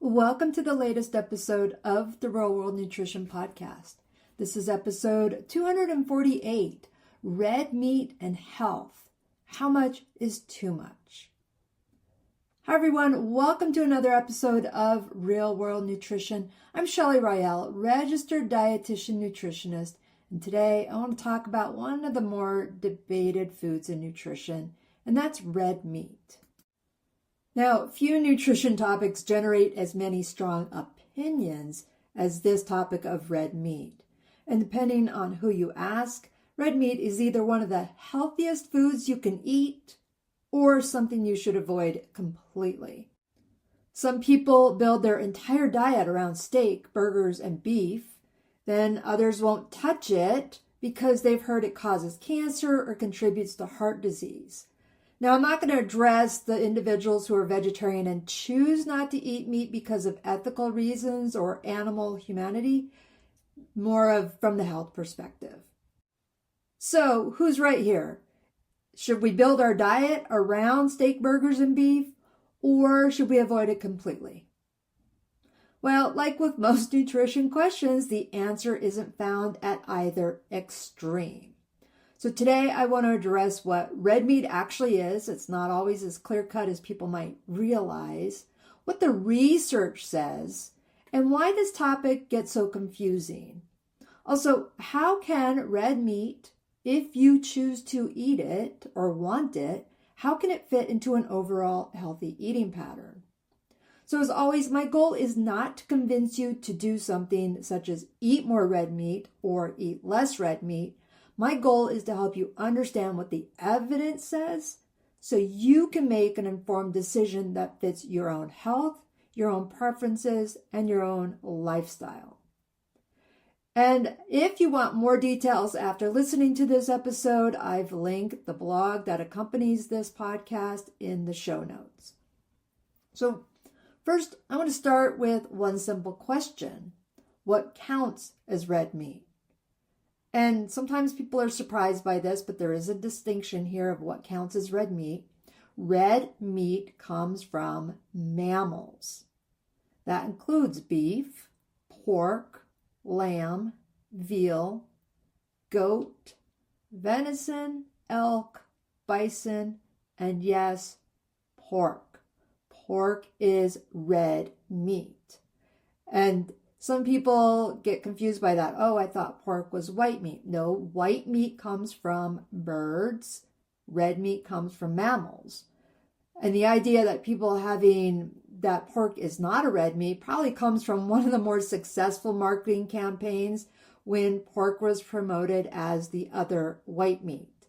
Welcome to the latest episode of the Real World Nutrition Podcast. This is episode 248, Red Meat and Health. How much is too much? Hi everyone, welcome to another episode of Real World Nutrition. I'm Shelley Rael, registered dietitian nutritionist, and today I want to talk about one of the more debated foods in nutrition, and that's red meat. Now, few nutrition topics generate as many strong opinions as this topic of red meat. And depending on who you ask, red meat is either one of the healthiest foods you can eat or something you should avoid completely. Some people build their entire diet around steak, burgers, and beef. Then others won't touch it because they've heard it causes cancer or contributes to heart disease. Now, I'm not going to address the individuals who are vegetarian and choose not to eat meat because of ethical reasons or animal humanity, more of from the health perspective. So, who's right here? Should we build our diet around steak, burgers, and beef, or should we avoid it completely? Well, like with most nutrition questions, the answer isn't found at either extreme. So today I want to address what red meat actually is. It's not always as clear-cut as people might realize, what the research says, and why this topic gets so confusing. Also, how can red meat, if you choose to eat it or want it, how can it fit into an overall healthy eating pattern? So as always, my goal is not to convince you to do something such as eat more red meat or eat less red meat. My goal is to help you understand what the evidence says so you can make an informed decision that fits your own health, your own preferences, and your own lifestyle. And if you want more details after listening to this episode, I've linked the blog that accompanies this podcast in the show notes. So first, I want to start with one simple question. What counts as red meat? And sometimes people are surprised by this, but there is a distinction here of what counts as red meat. Red meat comes from mammals. That includes beef, pork, lamb, veal, goat, venison, elk, bison, and yes, pork. Pork is red meat. And some people get confused by that. Oh, I thought pork was white meat. No, white meat comes from birds. Red meat comes from mammals. And the idea that people having that pork is not a red meat probably comes from one of the more successful marketing campaigns when pork was promoted as the other white meat.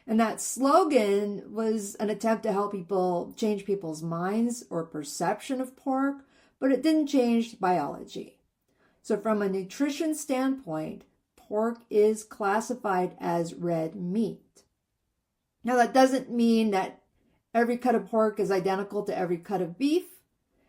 And that slogan was an attempt to help people change people's minds or perception of pork, but it didn't change biology. So from a nutrition standpoint, pork is classified as red meat. Now that doesn't mean that every cut of pork is identical to every cut of beef,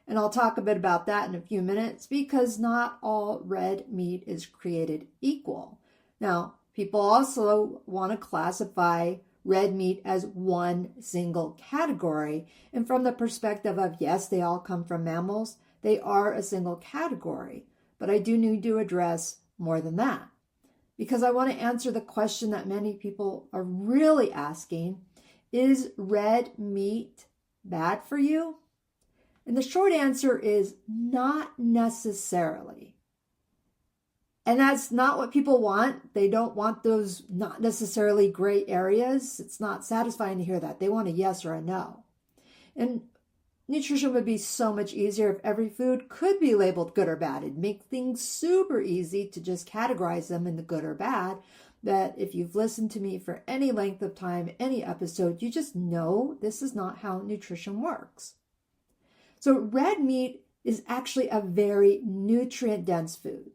and I'll talk a bit about that in a few minutes because not all red meat is created equal. Now, people also want to classify red meat as one single category, and from the perspective of yes, they all come from mammals, they are a single category. But I do need to address more than that because I want to answer the question that many people are really asking. Is red meat bad for you? And the short answer is not necessarily. And that's not what people want. They don't want those not necessarily gray areas. It's not satisfying to hear that. They want a yes or a no. And nutrition would be so much easier if every food could be labeled good or bad. It'd make things super easy to just categorize them in the good or bad. That if you've listened to me for any length of time, any episode, you just know this is not how nutrition works. So red meat is actually a very nutrient-dense food.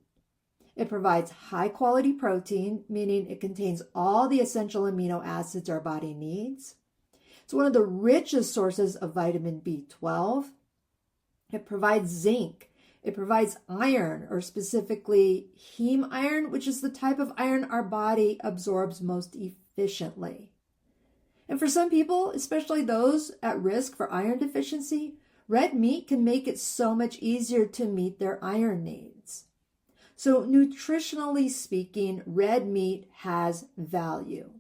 It provides high-quality protein, meaning it contains all the essential amino acids our body needs. It's one of the richest sources of vitamin B12. It provides zinc. It provides iron, or specifically heme iron, which is the type of iron our body absorbs most efficiently. And for some people, especially those at risk for iron deficiency, red meat can make it so much easier to meet their iron needs. So nutritionally speaking, red meat has value.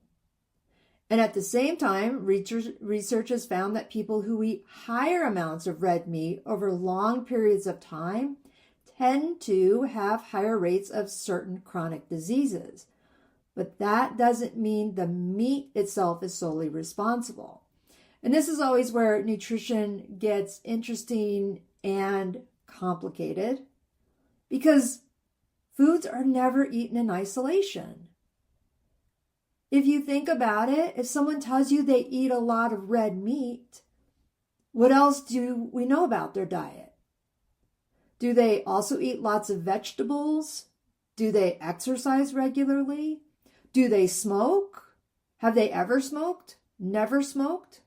And at the same time, research has found that people who eat higher amounts of red meat over long periods of time tend to have higher rates of certain chronic diseases. But that doesn't mean the meat itself is solely responsible. And this is always where nutrition gets interesting and complicated, because foods are never eaten in isolation. If you think about it, if someone tells you they eat a lot of red meat, what else do we know about their diet? Do they also eat lots of vegetables? Do they exercise regularly? Do they smoke? Have they ever smoked? Never smoked?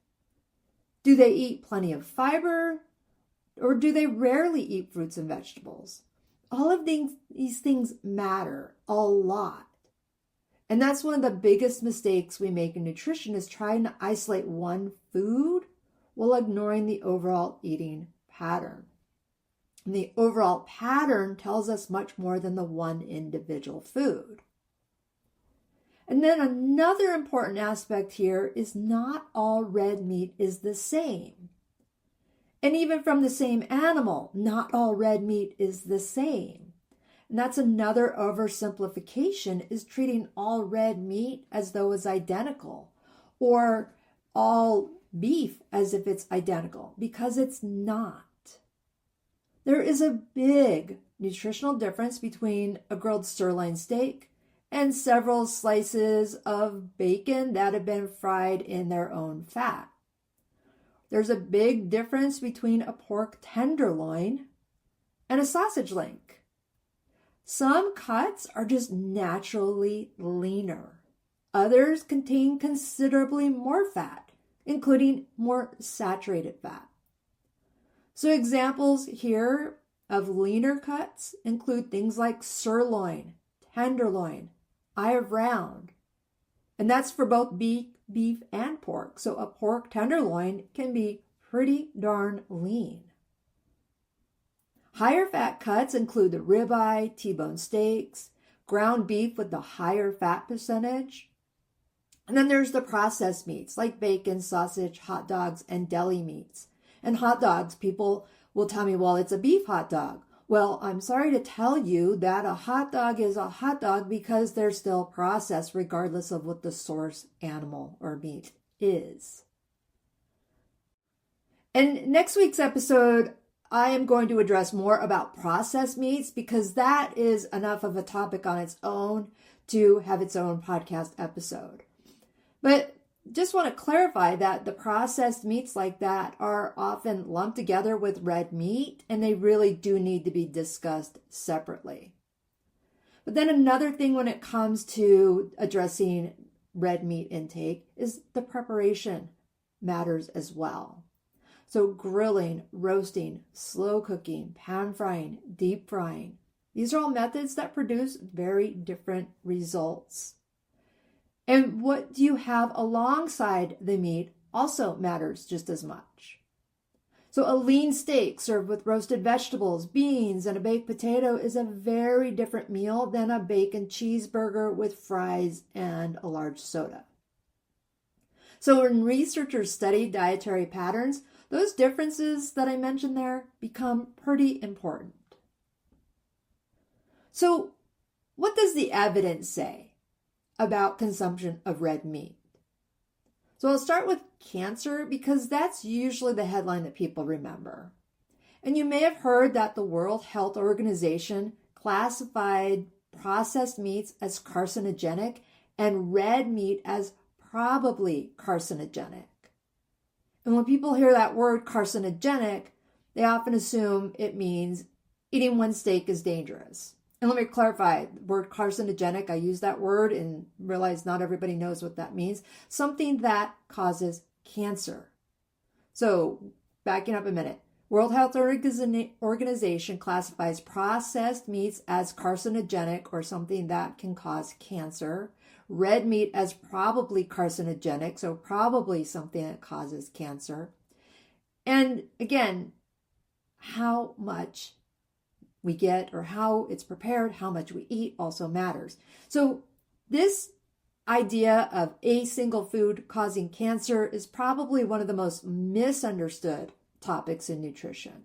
Do they eat plenty of fiber? Or do they rarely eat fruits and vegetables? All of these things matter a lot. And that's one of the biggest mistakes we make in nutrition, is trying to isolate one food while ignoring the overall eating pattern. And the overall pattern tells us much more than the one individual food. And then another important aspect here is not all red meat is the same. And even from the same animal, not all red meat is the same. And that's another oversimplification, is treating all red meat as though it's identical, or all beef as if it's identical, because it's not. There is a big nutritional difference between a grilled sirloin steak and several slices of bacon that have been fried in their own fat. There's a big difference between a pork tenderloin and a sausage link. Some cuts are just naturally leaner. Others contain considerably more fat, including more saturated fat. So examples here of leaner cuts include things like sirloin, tenderloin, eye of round. And that's for both beef and pork. So a pork tenderloin can be pretty darn lean. Higher fat cuts include the ribeye, T-bone steaks, ground beef with the higher fat percentage. And then there's the processed meats like bacon, sausage, hot dogs, and deli meats. And hot dogs, people will tell me, well, it's a beef hot dog. Well, I'm sorry to tell you that a hot dog is a hot dog because they're still processed regardless of what the source animal or meat is. And next week's episode, I am going to address more about processed meats, because that is enough of a topic on its own to have its own podcast episode. But just want to clarify that the processed meats like that are often lumped together with red meat, and they really do need to be discussed separately. But then another thing when it comes to addressing red meat intake is the preparation matters as well. So grilling, roasting, slow cooking, pan frying, deep frying, these are all methods that produce very different results. And what do you have alongside the meat also matters just as much. So a lean steak served with roasted vegetables, beans, and a baked potato is a very different meal than a bacon cheeseburger with fries and a large soda. So when researchers study dietary patterns, those differences that I mentioned there become pretty important. So what does the evidence say about consumption of red meat? So I'll start with cancer, because that's usually the headline that people remember. And you may have heard that the World Health Organization classified processed meats as carcinogenic and red meat as probably carcinogenic. And when people hear that word carcinogenic, they often assume it means eating one steak is dangerous. And let me clarify, the word carcinogenic, I use that word and realize not everybody knows what that means. Something that causes cancer. So backing up a minute, World Health Organization classifies processed meats as carcinogenic, or something that can cause cancer. Red meat as probably carcinogenic, so probably something that causes cancer. And again, how much we get or how it's prepared, how much we eat also matters. So this idea of a single food causing cancer is probably one of the most misunderstood topics in nutrition.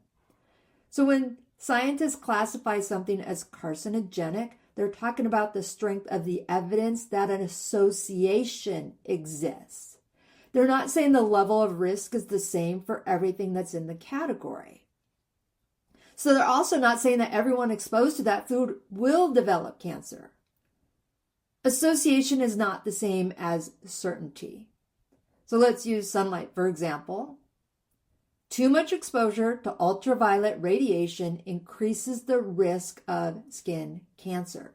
So when scientists classify something as carcinogenic, they're talking about the strength of the evidence that an association exists. They're not saying the level of risk is the same for everything that's in the category. So they're also not saying that everyone exposed to that food will develop cancer. Association is not the same as certainty. So let's use sunlight, for example. Too much exposure to ultraviolet radiation increases the risk of skin cancer.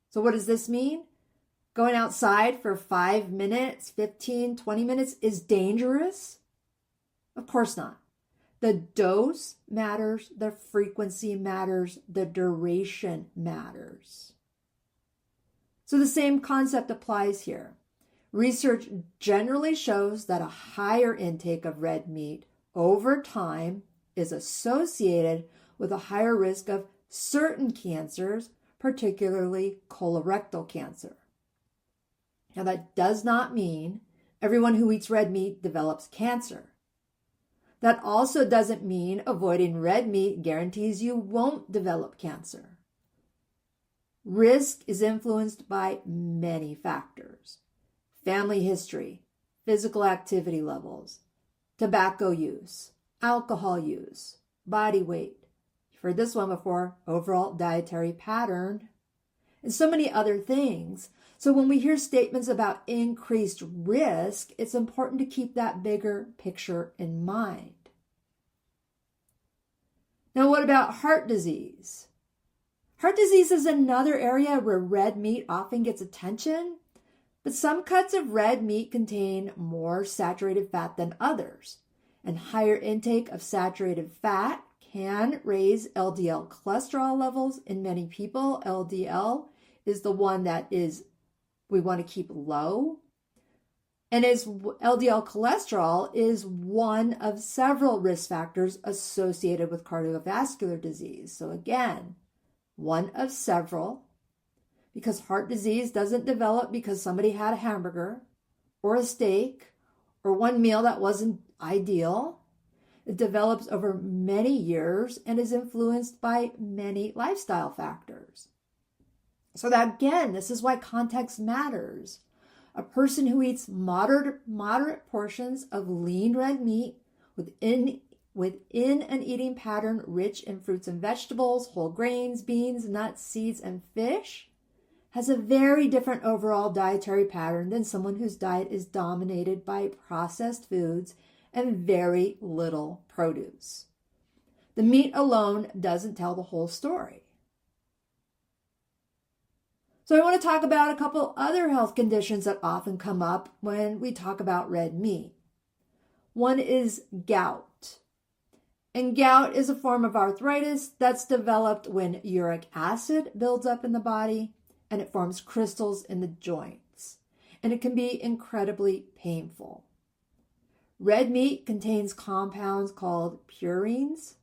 So what does this mean? Going outside for 5 minutes, 15, 20 minutes is dangerous? Of course not. The dose matters, the frequency matters, the duration matters. So the same concept applies here. Research generally shows that a higher intake of red meat over time is associated with a higher risk of certain cancers, particularly colorectal cancer. Now, that does not mean everyone who eats red meat develops cancer. That also doesn't mean avoiding red meat guarantees you won't develop cancer. Risk is influenced by many factors: family history, physical activity levels, tobacco use, alcohol use, body weight. You've heard this one before, overall dietary pattern, and so many other things. So when we hear statements about increased risk, it's important to keep that bigger picture in mind. Now, what about heart disease? Heart disease is another area where red meat often gets attention, but some cuts of red meat contain more saturated fat than others, and higher intake of saturated fat can raise LDL cholesterol levels in many people. LDL is the one that we want to keep low. And LDL cholesterol is one of several risk factors associated with cardiovascular disease. So again, one of several, because heart disease doesn't develop because somebody had a hamburger or a steak or one meal that wasn't ideal. It develops over many years and is influenced by many lifestyle factors. So that again, this is why context matters. A person who eats moderate portions of lean red meat within an eating pattern rich in fruits and vegetables, whole grains, beans, nuts, seeds, and fish has a very different overall dietary pattern than someone whose diet is dominated by processed foods and very little produce. The meat alone doesn't tell the whole story. So I want to talk about a couple other health conditions that often come up when we talk about red meat. One is gout. And gout is a form of arthritis that's developed when uric acid builds up in the body and it forms crystals in the joints. And it can be incredibly painful. Red meat contains compounds called purines.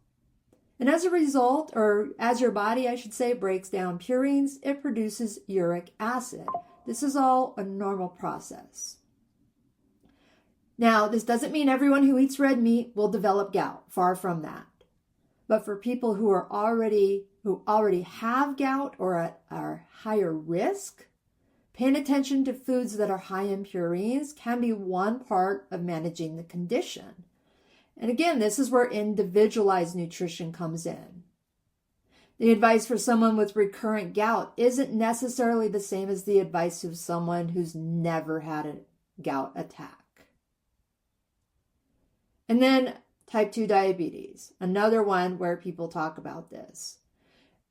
And as a result, or as your body, I should say, breaks down purines, it produces uric acid. This is all a normal process. Now, this doesn't mean everyone who eats red meat will develop gout. Far from that. But for people who already have gout or are higher risk, paying attention to foods that are high in purines can be one part of managing the condition. And again, this is where individualized nutrition comes in. The advice for someone with recurrent gout isn't necessarily the same as the advice of someone who's never had a gout attack. And then type 2 diabetes, another one where people talk about this.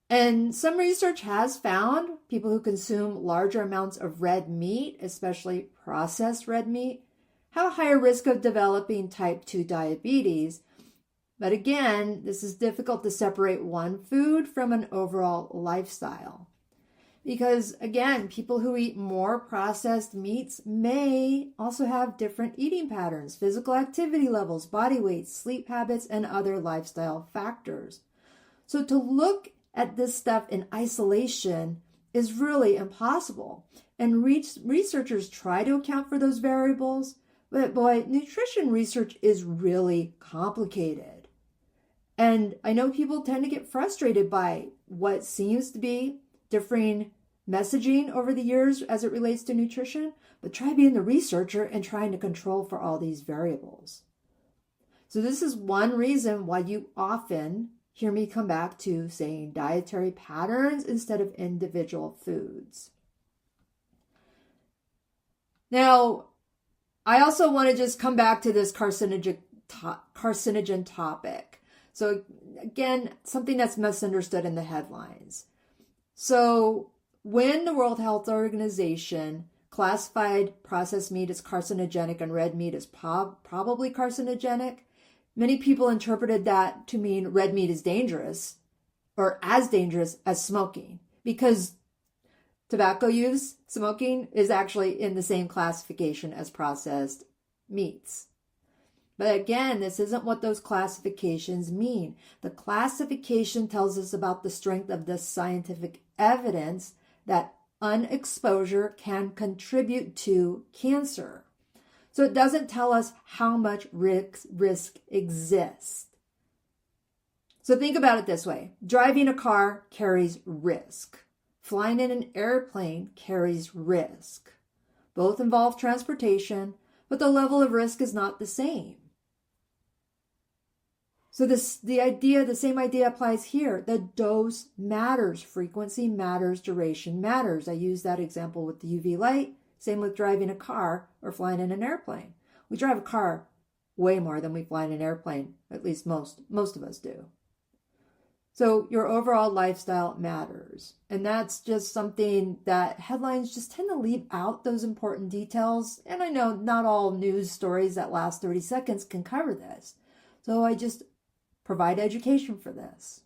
And some research has found people who consume larger amounts of red meat, especially processed red meat, have a higher risk of developing type 2 diabetes. But again, this is difficult to separate one food from an overall lifestyle. Because again, people who eat more processed meats may also have different eating patterns, physical activity levels, body weight, sleep habits, and other lifestyle factors. So to look at this stuff in isolation is really impossible. And researchers try to account for those variables, but boy, nutrition research is really complicated. And I know people tend to get frustrated by what seems to be differing messaging over the years as it relates to nutrition, but try being the researcher and trying to control for all these variables. So this is one reason why you often hear me come back to saying dietary patterns instead of individual foods. Now, I also want to just come back to this carcinogen topic. So again, something that's misunderstood in the headlines. So when the World Health Organization classified processed meat as carcinogenic and red meat as probably carcinogenic, many people interpreted that to mean red meat is dangerous or as dangerous as smoking, because tobacco use, smoking, is actually in the same classification as processed meats. But again, this isn't what those classifications mean. The classification tells us about the strength of the scientific evidence that unexposure can contribute to cancer. So it doesn't tell us how much risk exists. So think about it this way. Driving a car carries risk. Flying in an airplane carries risk. Both involve transportation, but the level of risk is not the same. So the same idea applies here. The dose matters. Frequency matters. Duration matters. I use that example with the UV light. Same with driving a car or flying in an airplane. We drive a car way more than we fly in an airplane. At least most of us do. So your overall lifestyle matters. And that's just something that headlines just tend to leave out those important details. And I know not all news stories that last 30 seconds can cover this. So I just provide education for this.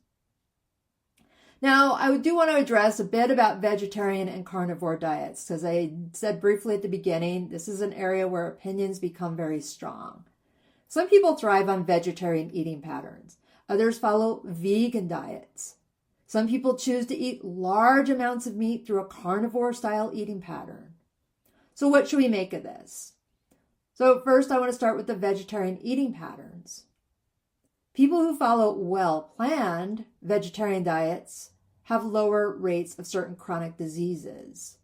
Now, I do want to address a bit about vegetarian and carnivore diets, because I said briefly at the beginning, this is an area where opinions become very strong. Some people thrive on vegetarian eating patterns. Others follow vegan diets. Some people choose to eat large amounts of meat through a carnivore-style eating pattern. So what should we make of this? So first, I want to start with the vegetarian eating patterns. People who follow well-planned vegetarian diets have lower rates of certain chronic diseases.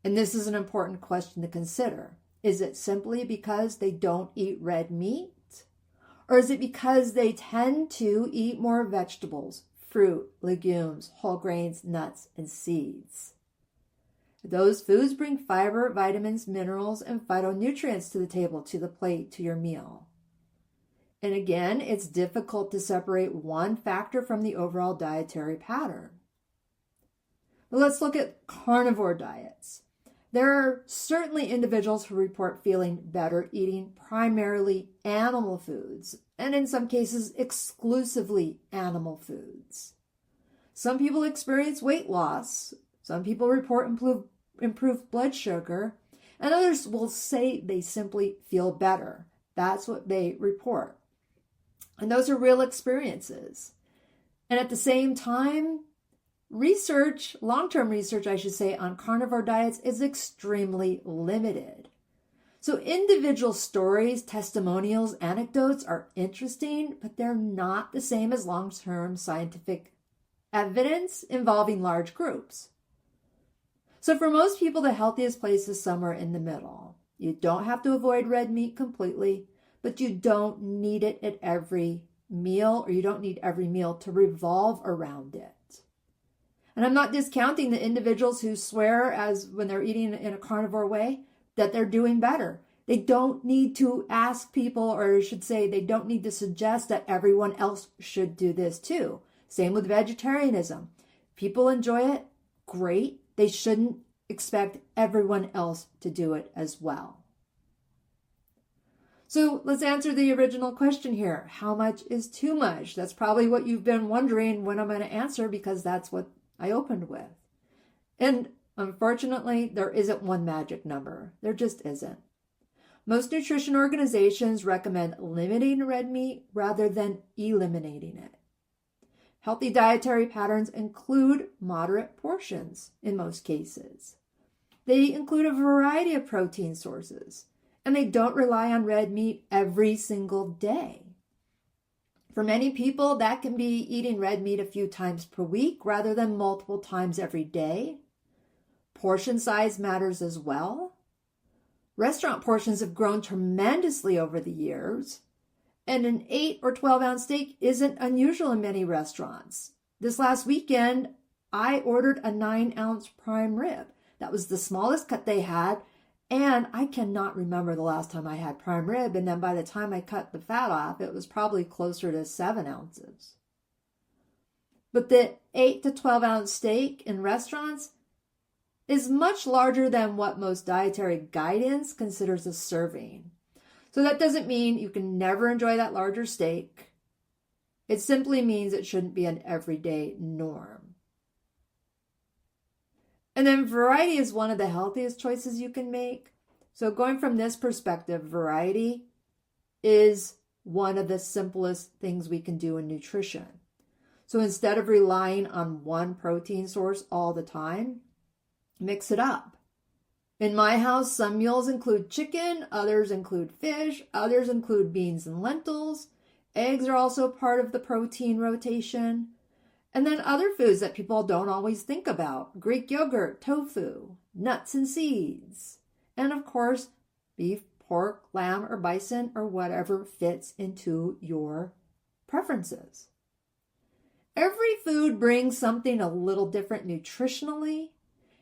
And this is an important question to consider. Is it simply because they don't eat red meat? Or is it because they tend to eat more vegetables, fruit, legumes, whole grains, nuts, and seeds? Those foods bring fiber, vitamins, minerals, and phytonutrients to the table, to the plate, to your meal. And again, it's difficult to separate one factor from the overall dietary pattern. But let's look at carnivore diets. There are certainly individuals who report feeling better eating primarily animal foods, and in some cases, exclusively animal foods. Some people experience weight loss. Some people report improved blood sugar, and others will say they simply feel better. That's what they report. And those are real experiences. And at the same time, long-term research, on carnivore diets is extremely limited. So individual stories, testimonials, anecdotes are interesting, but they're not the same as long-term scientific evidence involving large groups. So for most people, the healthiest place is somewhere in the middle. You don't have to avoid red meat completely, but you don't need it at every meal, or you don't need every meal to revolve around it. And I'm not discounting the individuals who swear, as when they're eating in a carnivore way, that they're doing better. They don't need to ask people, or I should say, they don't need to suggest that everyone else should do this too. Same with vegetarianism. People enjoy it, great. They shouldn't expect everyone else to do it as well. So let's answer the original question here. How much is too much? That's probably what you've been wondering when I'm going to answer, because that's what I opened with. And unfortunately, there isn't one magic number. There just isn't. Most nutrition organizations recommend limiting red meat rather than eliminating it. Healthy dietary patterns include moderate portions in most cases. They include a variety of protein sources, and they don't rely on red meat every single day. For many people, that can be eating red meat a few times per week rather than multiple times every day. Portion size matters as well. Restaurant portions have grown tremendously over the years, and an 8 or 12 ounce steak isn't unusual in many restaurants. This last weekend, I ordered a 9 ounce prime rib. That was the smallest cut they had, and I cannot remember the last time I had prime rib, and then by the time I cut the fat off, it was probably closer to 7 ounces. But the 8 to 12 ounce steak in restaurants is much larger than what most dietary guidance considers a serving. So that doesn't mean you can never enjoy that larger steak. It simply means it shouldn't be an everyday norm. And then variety is one of the healthiest choices you can make. So going from this perspective, variety is one of the simplest things we can do in nutrition. So instead of relying on one protein source all the time, mix it up. In my house, some meals include chicken, others include fish, others include beans and lentils. Eggs are also part of the protein rotation. And then other foods that people don't always think about: Greek yogurt, tofu, nuts and seeds. And of course, beef, pork, lamb, or bison, or whatever fits into your preferences. Every food brings something a little different nutritionally,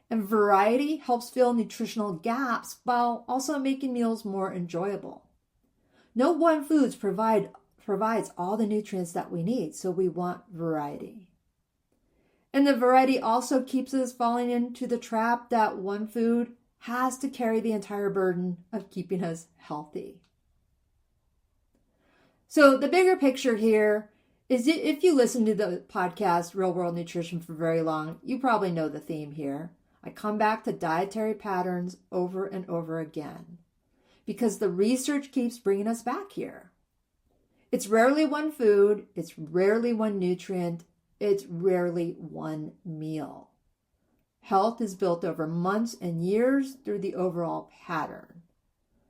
and variety helps fill nutritional gaps while also making meals more enjoyable. No one food provides all the nutrients that we need, so we want variety. And the variety also keeps us falling into the trap that one food has to carry the entire burden of keeping us healthy. So the bigger picture here is, if you listen to the podcast Real World Nutrition for very long, you probably know the theme here. I come back to dietary patterns over and over again because the research keeps bringing us back here. It's rarely one food, it's rarely one nutrient, it's rarely one meal. Health is built over months and years through the overall pattern.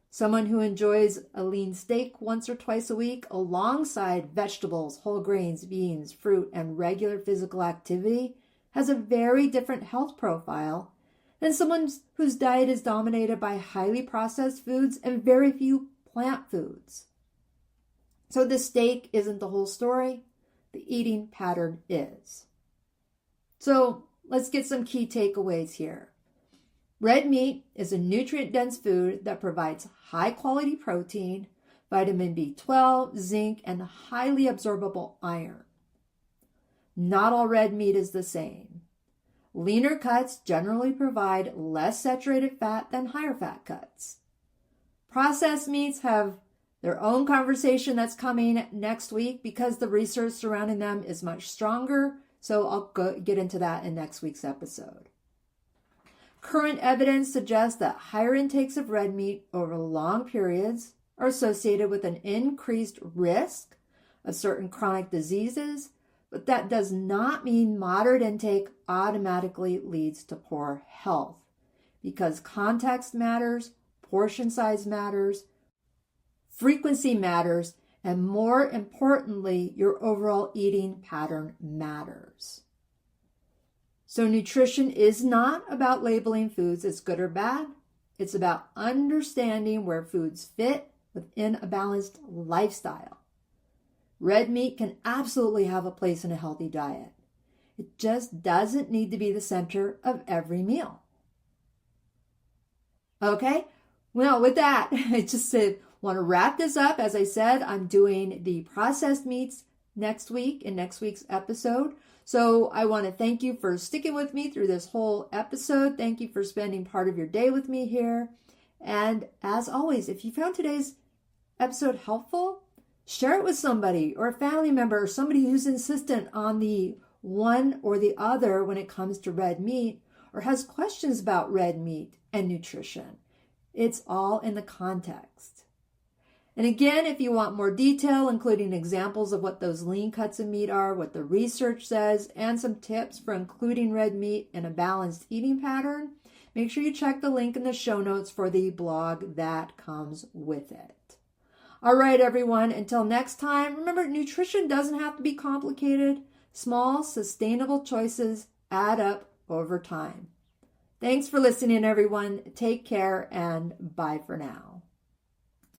Someone who enjoys a lean steak once or twice a week alongside vegetables, whole grains, beans, fruit, and regular physical activity has a very different health profile than someone whose diet is dominated by highly processed foods and very few plant foods. So the steak isn't the whole story. The eating pattern is. So let's get some key takeaways here. Red meat is a nutrient-dense food that provides high-quality protein, vitamin B12, zinc, and highly absorbable iron. Not all red meat is the same. Leaner cuts generally provide less saturated fat than higher fat cuts. Processed meats have their own conversation that's coming next week because the research surrounding them is much stronger, so I'll get into that in next week's episode. Current evidence suggests that higher intakes of red meat over long periods are associated with an increased risk of certain chronic diseases, but that does not mean moderate intake automatically leads to poor health, because context matters, portion size matters, frequency matters, and more importantly, your overall eating pattern matters. So nutrition is not about labeling foods as good or bad. It's about understanding where foods fit within a balanced lifestyle. Red meat can absolutely have a place in a healthy diet. It just doesn't need to be the center of every meal. Okay? Well, with that, I just want to wrap this up. As I said, I'm doing the processed meats next week in next week's episode. So I want to thank you for sticking with me through this whole episode. Thank you for spending part of your day with me here. And as always, if you found today's episode helpful, share it with somebody or a family member or somebody who's insistent on the one or the other when it comes to red meat, or has questions about red meat and nutrition. It's all in the context. And again, if you want more detail, including examples of what those lean cuts of meat are, what the research says, and some tips for including red meat in a balanced eating pattern, make sure you check the link in the show notes for the blog that comes with it. All right, everyone, until next time, remember, nutrition doesn't have to be complicated. Small, sustainable choices add up over time. Thanks for listening, everyone. Take care and bye for now.